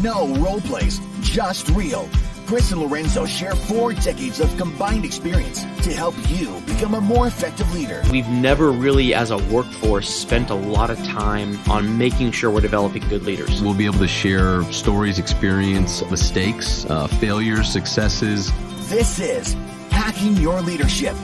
No role plays, just real. Chris and Lorenzo share 4 decades of combined experience to help you become a more effective leader. We've never really, as a workforce, spent a lot of time on making sure we're developing good leaders. We'll be able to share stories, experience, mistakes, failures, successes. This is Hacking Your Leadership.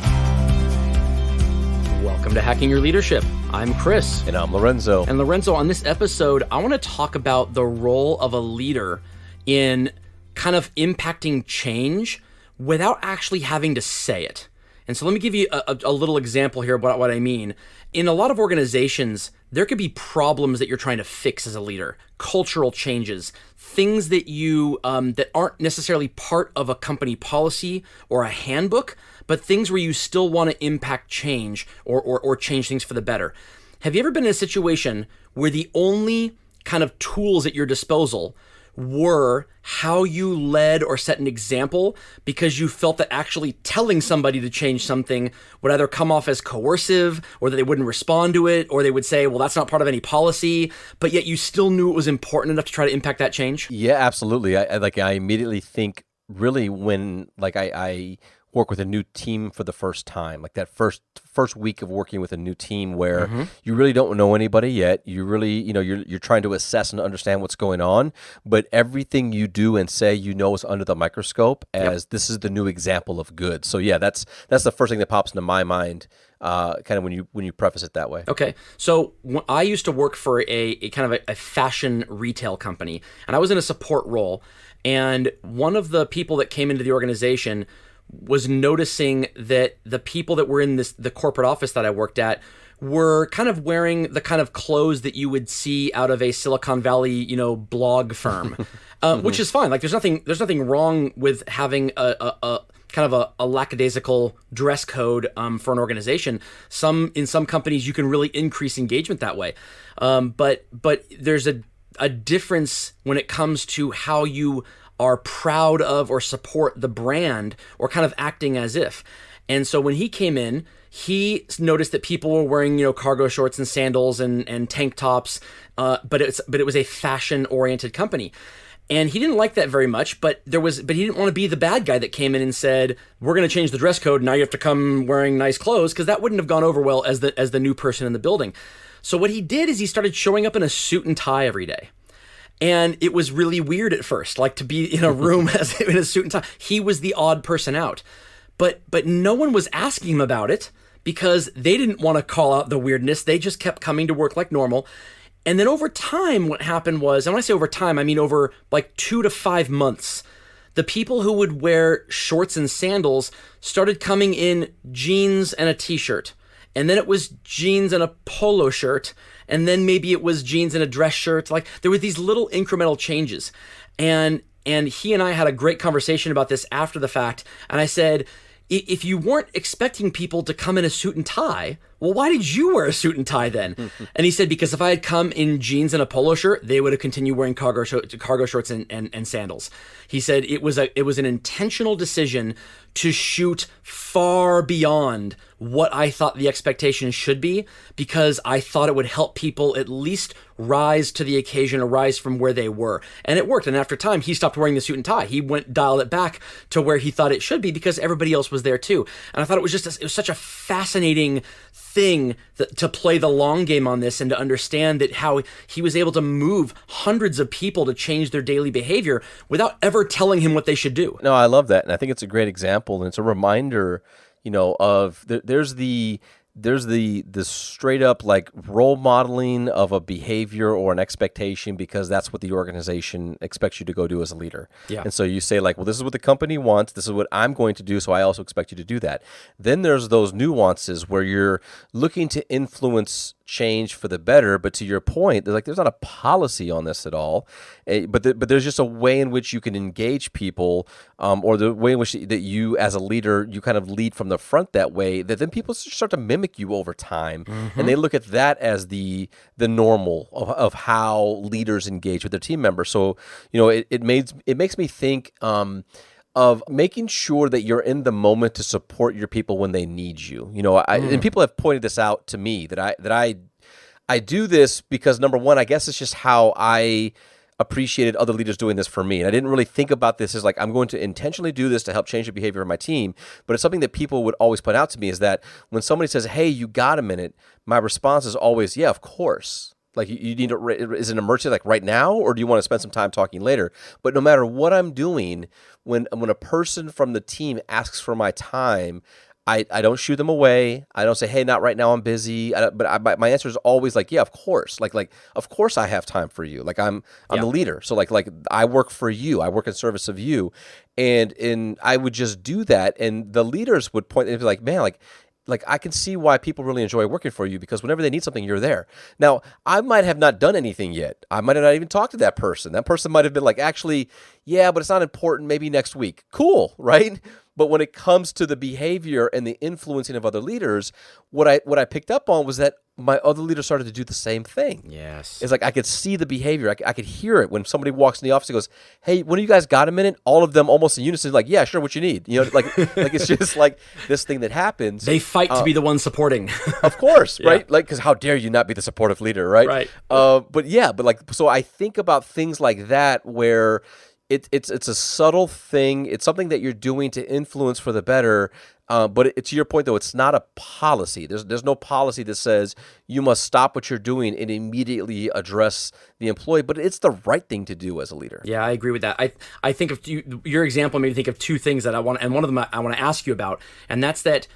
Welcome to Hacking Your Leadership. I'm Chris. And I'm Lorenzo. And Lorenzo, on this episode, I want to talk about the role of a leader in kind of impacting change without actually having to say it. And so let me give you a little example here about what I mean. In a lot of organizations, there could be problems that you're trying to fix as a leader, cultural changes, things that you that aren't necessarily part of a company policy or a handbook, but things where you still want to impact change or change things for the better. Have you ever been in a situation where the only kind of tools at your disposal were how you led or set an example because you felt that actually telling somebody to change something would either come off as coercive, or that they wouldn't respond to it, or they would say, well, that's not part of any policy, but yet you still knew it was important enough to try to impact that change? Yeah, absolutely. I immediately think really when I work with a new team for the first time, like that first week of working with a new team where you really don't know anybody yet. You really, you're trying to assess and understand what's going on, but everything you do and say, is under the microscope as this is the new example of good. So yeah, that's the first thing that pops into my mind, kind of when you preface it that way. Okay. So I used to work for a kind of a fashion retail company, and I was in a support role. And one of the people that came into the organization was noticing that the people that were in the corporate office that I worked at were kind of wearing the kind of clothes that you would see out of a Silicon Valley, blog firm, which is fine. Like there's nothing wrong with having a kind of a lackadaisical dress code for an organization. In some companies you can really increase engagement that way, but there's a difference when it comes to how you are proud of or support the brand, or kind of acting as if. And so when he came in, he noticed that people were wearing, cargo shorts and sandals and tank tops, but it was a fashion-oriented company. And he didn't like that very much, but he didn't want to be the bad guy that came in and said, we're going to change the dress code, now you have to come wearing nice clothes, because that wouldn't have gone over well as the new person in the building. So what he did is he started showing up in a suit and tie every day. And it was really weird at first, like to be in a room in a suit and tie. He was the odd person out. But no one was asking him about it because they didn't want to call out the weirdness. They just kept coming to work like normal. And then over time, what happened was, and when I say over time, I mean over like 2 to 5 months, the people who would wear shorts and sandals started coming in jeans and a t-shirt. And then it was jeans and a polo shirt. And then maybe it was jeans and a dress shirt. Like there were these little incremental changes. And he and I had a great conversation about this after the fact. And I said, if you weren't expecting people to come in a suit and tie, well, why did you wear a suit and tie then? And he said, because if I had come in jeans and a polo shirt, they would have continued wearing cargo shorts and sandals. He said it was an intentional decision to shoot far beyond what I thought the expectation should be, because I thought it would help people at least rise to the occasion, or rise from where they were. And it worked. And after time, he stopped wearing the suit and tie. He dialed it back to where he thought it should be, because everybody else was there too. And I thought it was such a fascinating thing to play the long game on this, and to understand that how he was able to move hundreds of people to change their daily behavior without ever telling him what they should do. No, I love that. And I think it's a great example. And it's a reminder, of there's the straight up like role modeling of a behavior or an expectation, because that's what the organization expects you to go do as a leader. Yeah. And so you say like, well, this is what the company wants. This is what I'm going to do. So I also expect you to do that. Then there's those nuances where you're looking to influence change for the better, but to your point, there's not a policy on this at all, but there's just a way in which you can engage people, or the way in which that you as a leader, you kind of lead from the front that way, that then people start to mimic you over time, and they look at that as the normal of how leaders engage with their team members. So it makes me think of making sure that you're in the moment to support your people when they need you. And people have pointed this out to me that I do this because, number one, I guess it's just how I appreciated other leaders doing this for me. And I didn't really think about this as like, I'm going to intentionally do this to help change the behavior of my team. But it's something that people would always point out to me is that when somebody says, hey, you got a minute, my response is always, yeah, of course. Like you need to, is it an emergency like right now, or do you want to spend some time talking later? But no matter what I'm doing, when a person from the team asks for my time, I don't shoo them away. I don't say, hey, not right now, I'm busy. My answer is always like, yeah, of course. Like of course I have time for you. Like I'm the leader. So like I work for you. I work in service of you. And I would just do that. And the leaders would point and be like, man, like I can see why people really enjoy working for you, because whenever they need something, you're there. Now, I might have not done anything yet. I might have not even talked to that person. That person might have been like, actually, yeah, but it's not important. Maybe next week. Cool, right? But when it comes to the behavior and the influencing of other leaders, what I picked up on was that my other leaders started to do the same thing. Yes. It's like I could see the behavior. I could hear it when somebody walks in the office and goes, hey, when do you guys got a minute? All of them almost in unison like, yeah, sure, what you need. You know, like it's just like this thing that happens. They fight to be the one supporting. Of course, Yeah. right? Like, because how dare you not be the supportive leader, right? Right. But like, so I think about things like that where it's a subtle thing. It's something that you're doing to influence for the better. But to your point, though, it's not a policy. There's no policy that says you must stop what you're doing and immediately address the employee. But it's the right thing to do as a leader. Yeah, I agree with that. I think of your example made me think of two things that I want, and one of them I want to ask you about, and that's that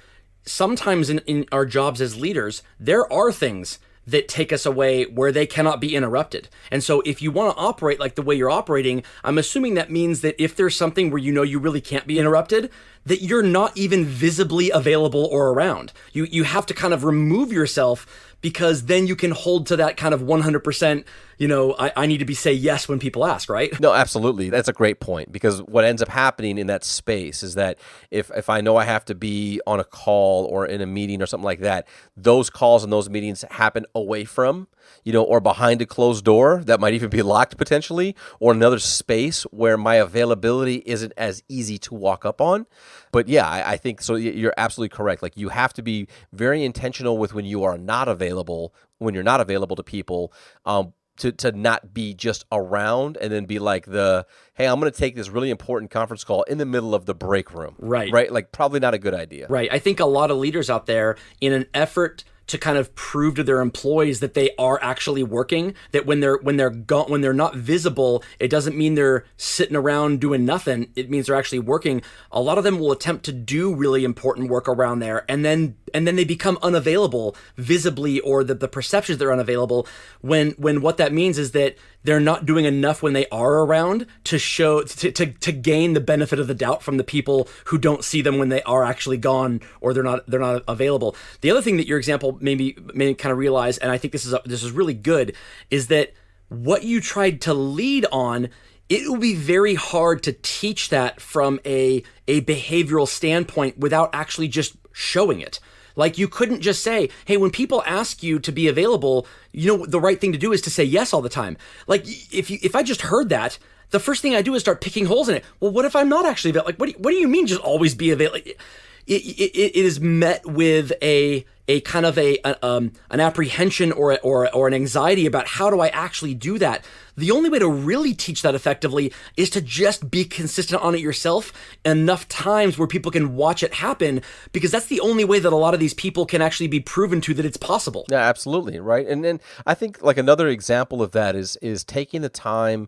sometimes in our jobs as leaders, there are things that take us away where they cannot be interrupted. And so if you want to operate like the way you're operating, I'm assuming that means that if there's something where you know you really can't be interrupted, that you're not even visibly available or around. You have to kind of remove yourself, because then you can hold to that kind of 100%, I need to say yes when people ask, right? No, absolutely. That's a great point, because what ends up happening in that space is that if I know I have to be on a call or in a meeting or something like that, those calls and those meetings happen away from, or behind a closed door that might even be locked potentially, or another space where my availability isn't as easy to walk up on. But yeah, I think so. You're absolutely correct. Like you have to be very intentional with when you are not available, when you're not available to people, to not be just around and then be like hey, I'm going to take this really important conference call in the middle of the break room. Right. Right. Like probably not a good idea. Right. I think a lot of leaders out there, in an effort to kind of prove to their employees that they are actually working, that when they're not visible, it doesn't mean they're sitting around doing nothing. It means they're actually working. A lot of them will attempt to do really important work around there, and then they become unavailable visibly, or the perceptions they're unavailable, when what that means is that they're not doing enough when they are around to show to gain the benefit of the doubt from the people who don't see them when they are actually gone, or they're not available. The other thing that your example made me kind of realize, and I think this is really good, is that what you tried to lead on, it will be very hard to teach that from a behavioral standpoint without actually just showing it. Like you couldn't just say, hey, when people ask you to be available, the right thing to do is to say yes all the time. Like if I just heard that, the first thing I do is start picking holes in it. Well, what if I'm not actually available? Like, what do you mean just always be available? It is met with a kind of an apprehension or an anxiety about how do I actually do that. The only way to really teach that effectively is to just be consistent on it yourself enough times where people can watch it happen, because that's the only way that a lot of these people can actually be proven to that it's possible. Yeah, absolutely. Right. And then I think like another example of that is taking the time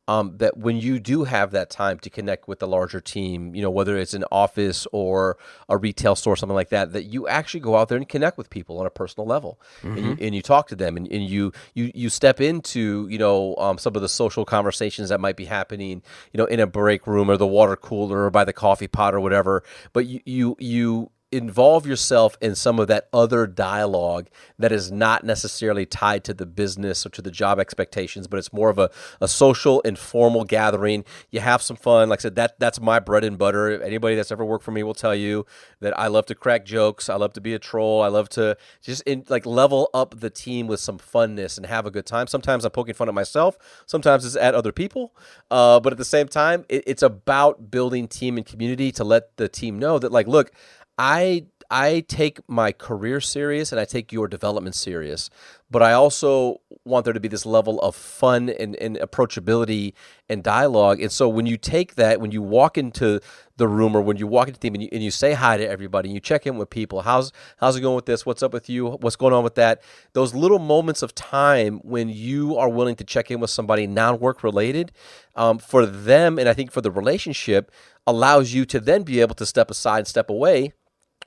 that when you do have that time to connect with the larger team, whether it's an office or a retail store, something like that, that you actually go out there and connect with people on a personal level, and you talk to them, and you step into, some of the social conversations that might be happening, in a break room or the water cooler or by the coffee pot or whatever, but you involve yourself in some of that other dialogue that is not necessarily tied to the business or to the job expectations, but it's more of a social, informal gathering. You have some fun. Like I said, that's my bread and butter. Anybody that's ever worked for me will tell you that I love to crack jokes. I love to be a troll. I love to just level up the team with some funness and have a good time. Sometimes I'm poking fun at myself. Sometimes it's at other people. But at the same time, it's about building team and community to let the team know that, like, look, I take my career serious and I take your development serious, but I also want there to be this level of fun and approachability and dialogue. And so when you take that, when you walk into the room or when you walk into the team and you say hi to everybody, and you check in with people, how's it going with this? What's up with you? What's going on with that? Those little moments of time when you are willing to check in with somebody non-work related, for them, and I think for the relationship, allows you to then be able to step aside, step away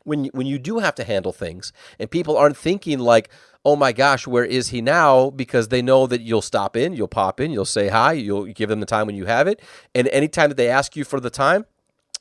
when you do have to handle things, and people aren't thinking like, oh my gosh, where is he now? Because they know that you'll stop in, you'll pop in, you'll say hi, you'll give them the time when you have it, and anytime that they ask you for the time,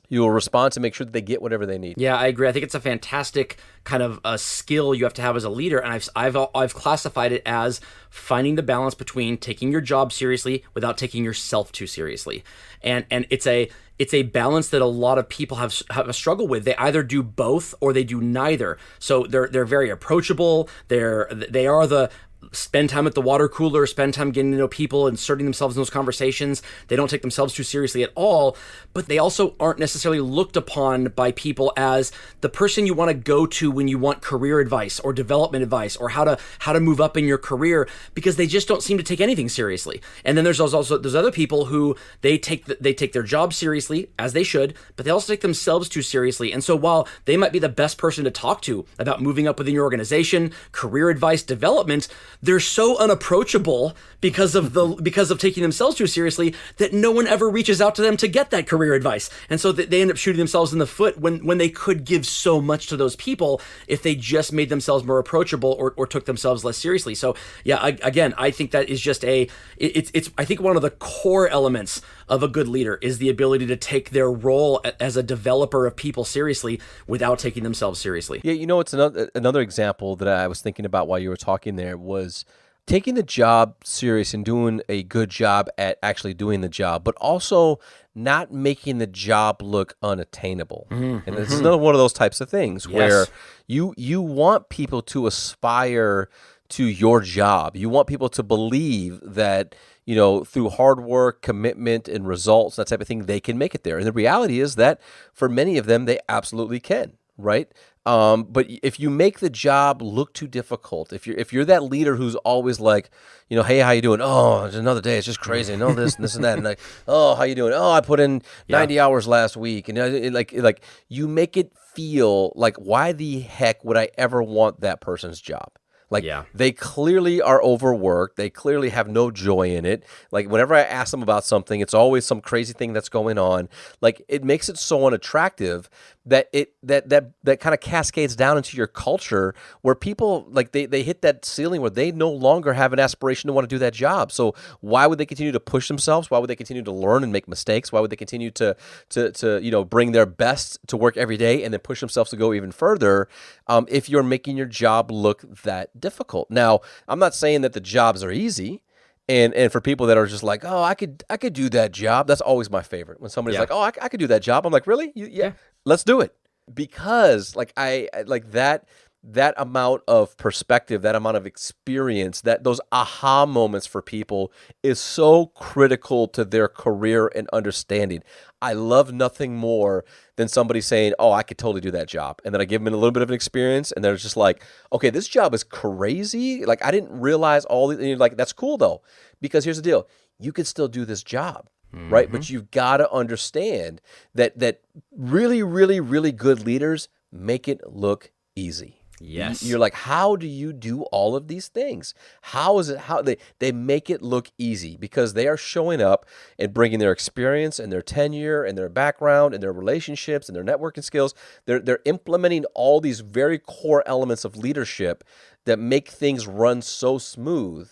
you will respond to make sure that they get whatever they need. Yeah, I agree. I think it's a fantastic kind of a skill you have to have as a leader, and I've classified it as finding the balance between taking your job seriously without taking yourself too seriously, and it's a balance that a lot of people have a struggle with. They either do both or they do neither. So they're very approachable. They are the spend time at the water cooler, spend time getting to know people, inserting themselves in those conversations. They don't take themselves too seriously at all, but they also aren't necessarily looked upon by people as the person you want to go to when you want career advice or development advice or how to move up in your career, because they just don't seem to take anything seriously. And then there's other people who they take their job seriously, as they should, but they also take themselves too seriously. And so while they might be the best person to talk to about moving up within your organization, career advice, development, they're so unapproachable because of taking themselves too seriously that no one ever reaches out to them to get that career advice. And so they end up shooting themselves in the foot when they could give so much to those people if they just made themselves more approachable or took themselves less seriously. So yeah, I think that is just it's I think one of the core elements of a good leader is the ability to take their role as a developer of people seriously without taking themselves seriously. Yeah, it's another example that I was thinking about while you were talking there was taking the job serious and doing a good job at actually doing the job, but also not making the job look unattainable. And this is another one of those types of things where you want people to aspire to your job. You want people to believe that, through hard work, commitment, and results, that type of thing, they can make it there. And the reality is that for many of them, they absolutely can, right? But if you make the job look too difficult, if you're that leader who's always like, hey, how you doing? Oh, it's another day. It's just crazy. And all this and this and that. And like, oh, how you doing? Oh, I put in 90 hours last week. And like you make it feel like, why the heck would I ever want that person's job? Like, they clearly are overworked. They clearly have no joy in it. Like, whenever I ask them about something, it's always some crazy thing that's going on. Like, it makes it so unattractive that that kind of cascades down into your culture where people, like, they hit that ceiling where they no longer have an aspiration to want to do that job. So why would they continue to push themselves? Why would they continue to learn and make mistakes? Why would they continue to bring their best to work every day and then push themselves to go even further if you're making your job look that difficult? Now, I'm not saying that the jobs are easy. And for people that are just like, oh, I could do that job. That's always my favorite. When somebody's like, oh, I could do that job. I'm like, really? Yeah. Let's do it. Because like I like that amount of perspective, that amount of experience, that those aha moments for people is so critical to their career and understanding. I love nothing more than somebody saying, oh, I could totally do that job. And then I give them a little bit of an experience and they're just like, okay, this job is crazy. Like, I didn't realize all the, and you're like, that's cool though. Because here's the deal. You could still do this job. Right? But you've got to understand that really, really, really good leaders make it look easy. Yes. You're like, how do you do all of these things? How is it, how they make it look easy because they are showing up and bringing their experience and their tenure and their background and their relationships and their networking skills. They're implementing all these very core elements of leadership that make things run so smooth.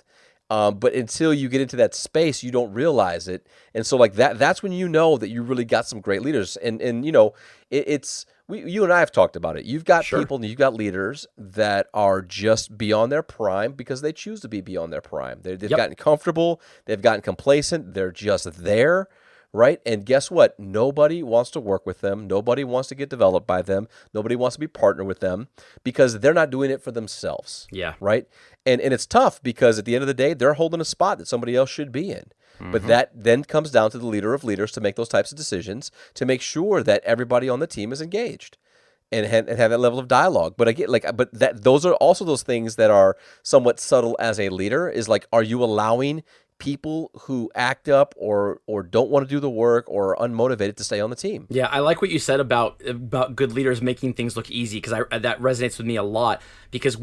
But until you get into that space, you don't realize it. And so like that's when you know that you really got some great leaders. And you and I have talked about it. You've got people and you've got leaders that are just beyond their prime because they choose to be beyond their prime. They've gotten comfortable. They've gotten complacent. They're just there. Right? And guess what? Nobody wants to work with them. Nobody wants to get developed by them. Nobody wants to be partnered with them because they're not doing it for themselves. Yeah. Right? And it's tough because at the end of the day, they're holding a spot that somebody else should be in. But that then comes down to the leader of leaders to make those types of decisions to make sure that everybody on the team is engaged. and have that level of dialogue. But again, those are also those things that are somewhat subtle as a leader. Is like, are you allowing people who act up or don't want to do the work or are unmotivated to stay on the team? Yeah, I like what you said about good leaders making things look easy, because that resonates with me a lot, because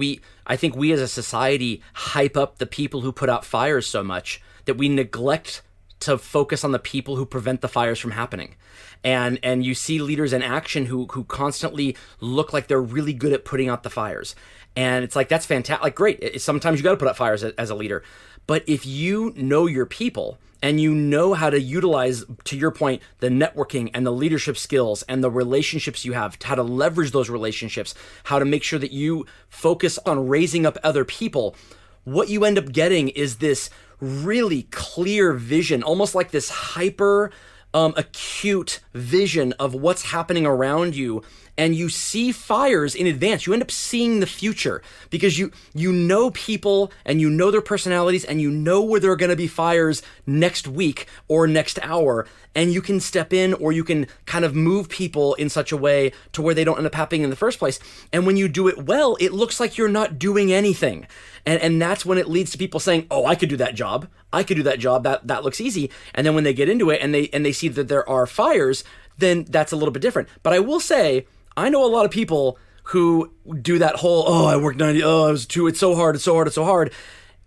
I think we as a society hype up the people who put out fires so much that we neglect to focus on the people who prevent the fires from happening. And you see leaders in action who constantly look like they're really good at putting out the fires. And it's like, that's fantastic. Like, great. Sometimes you got to put out fires as a leader. But if you know your people and you know how to utilize, to your point, the networking and the leadership skills and the relationships you have, how to leverage those relationships, how to make sure that you focus on raising up other people, what you end up getting is this really clear vision, almost like this hyper acute vision of what's happening around you. And you see fires in advance. You end up seeing the future because you know people and you know their personalities and you know where there are going to be fires next week or next hour. And you can step in, or you can kind of move people in such a way to where they don't end up happening in the first place. And when you do it well, it looks like you're not doing anything. And that's when it leads to people saying, oh, I could do that job. I could do that job. That looks easy. And then when they get into it and they see that there are fires, then that's a little bit different. But I will say, I know a lot of people who do that whole, oh, I worked 90, oh, it's so hard, it's so hard, it's so hard.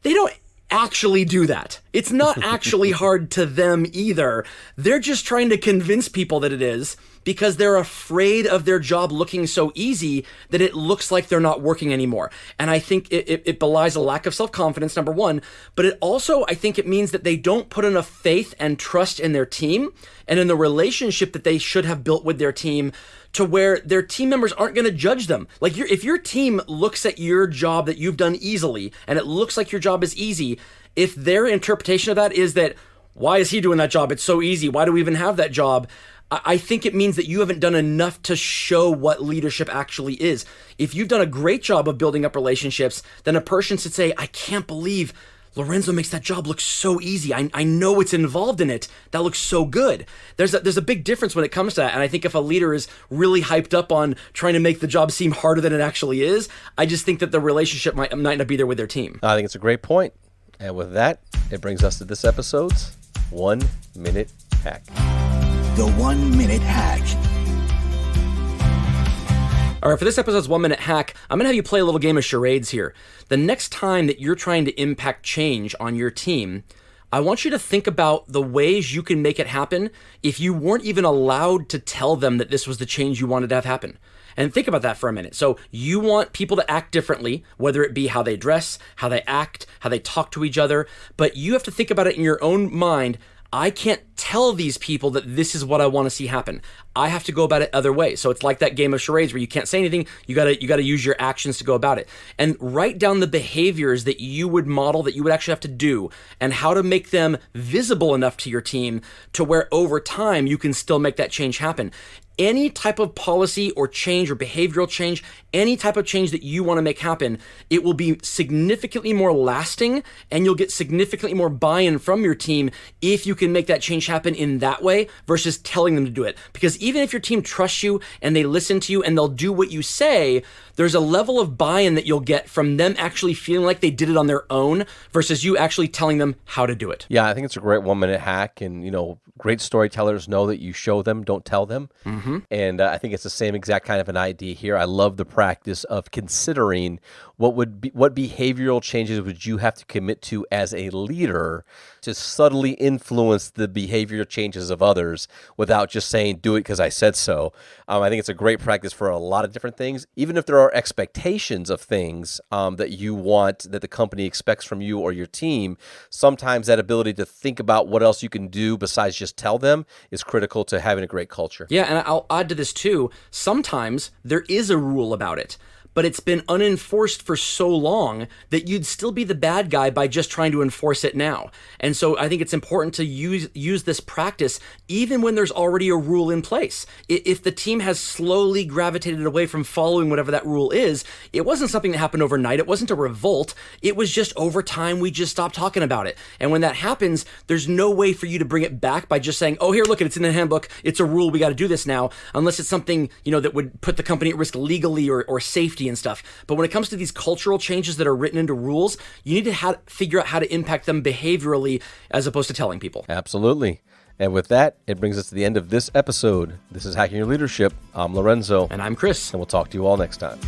They don't actually do that. It's not actually hard to them either. They're just trying to convince people that it is, because they're afraid of their job looking so easy that it looks like they're not working anymore. And I think it belies a lack of self-confidence, number one, but it also, I think it means that they don't put enough faith and trust in their team and in the relationship that they should have built with their team, to where their team members aren't going to judge them. Like, if your team looks at your job that you've done easily and it looks like your job is easy, if their interpretation of that is that, why is he doing that job? It's so easy. Why do we even have that job? I think it means that you haven't done enough to show what leadership actually is. If you've done a great job of building up relationships, then a person should say, I can't believe Lorenzo makes that job look so easy. I know it's involved in it. That looks so good. There's a big difference when it comes to that. And I think if a leader is really hyped up on trying to make the job seem harder than it actually is, I just think that the relationship might not be there with their team. I think it's a great point. And with that, it brings us to this episode's 1 Minute Hack. The 1 Minute Hack. All right, for this episode's 1 Minute Hack, I'm going to have you play a little game of charades here. The next time that you're trying to impact change on your team, I want you to think about the ways you can make it happen if you weren't even allowed to tell them that this was the change you wanted to have happen. And think about that for a minute. So you want people to act differently, whether it be how they dress, how they act, how they talk to each other, but you have to think about it in your own mind. I can't tell these people that this is what I want to see happen. I have to go about it other ways. So it's like that game of charades where you can't say anything. You gotta use your actions to go about it. And write down the behaviors that you would model, that you would actually have to do, and how to make them visible enough to your team to where over time you can still make that change happen. Any type of policy or change or behavioral change, any type of change that you want to make happen, it will be significantly more lasting, and you'll get significantly more buy-in from your team if you can make that change happen in that way versus telling them to do it. Because even if your team trusts you and they listen to you and they'll do what you say, there's a level of buy-in that you'll get from them actually feeling like they did it on their own versus you actually telling them how to do it. Yeah, I think it's a great 1 minute hack. And, great storytellers know that you show them, don't tell them. Mm-hmm. And I think it's the same exact kind of an idea here. I love the practice of considering what behavioral changes would you have to commit to as a leader to subtly influence the behavioral changes of others without just saying, do it because I said so. I think it's a great practice for a lot of different things. Even if there are expectations of things that you want, that the company expects from you or your team, sometimes that ability to think about what else you can do besides just tell them is critical to having a great culture. Yeah, and I'll add to this too. Sometimes there is a rule about it. but it's been unenforced for so long that you'd still be the bad guy by just trying to enforce it now. And so I think it's important to use this practice even when there's already a rule in place. If the team has slowly gravitated away from following whatever that rule is, it wasn't something that happened overnight. It wasn't a revolt. It was just over time we just stopped talking about it. And when that happens, there's no way for you to bring it back by just saying, oh, here, look, it's in the handbook. It's a rule. We got to do this now, unless it's something, that would put the company at risk legally or safety and stuff. But when it comes to these cultural changes that are written into rules, you need to figure out how to impact them behaviorally as opposed to telling people. Absolutely. And with that, it brings us to the end of this episode. This is Hacking Your Leadership. I'm Lorenzo. And I'm Chris. And we'll talk to you all next time.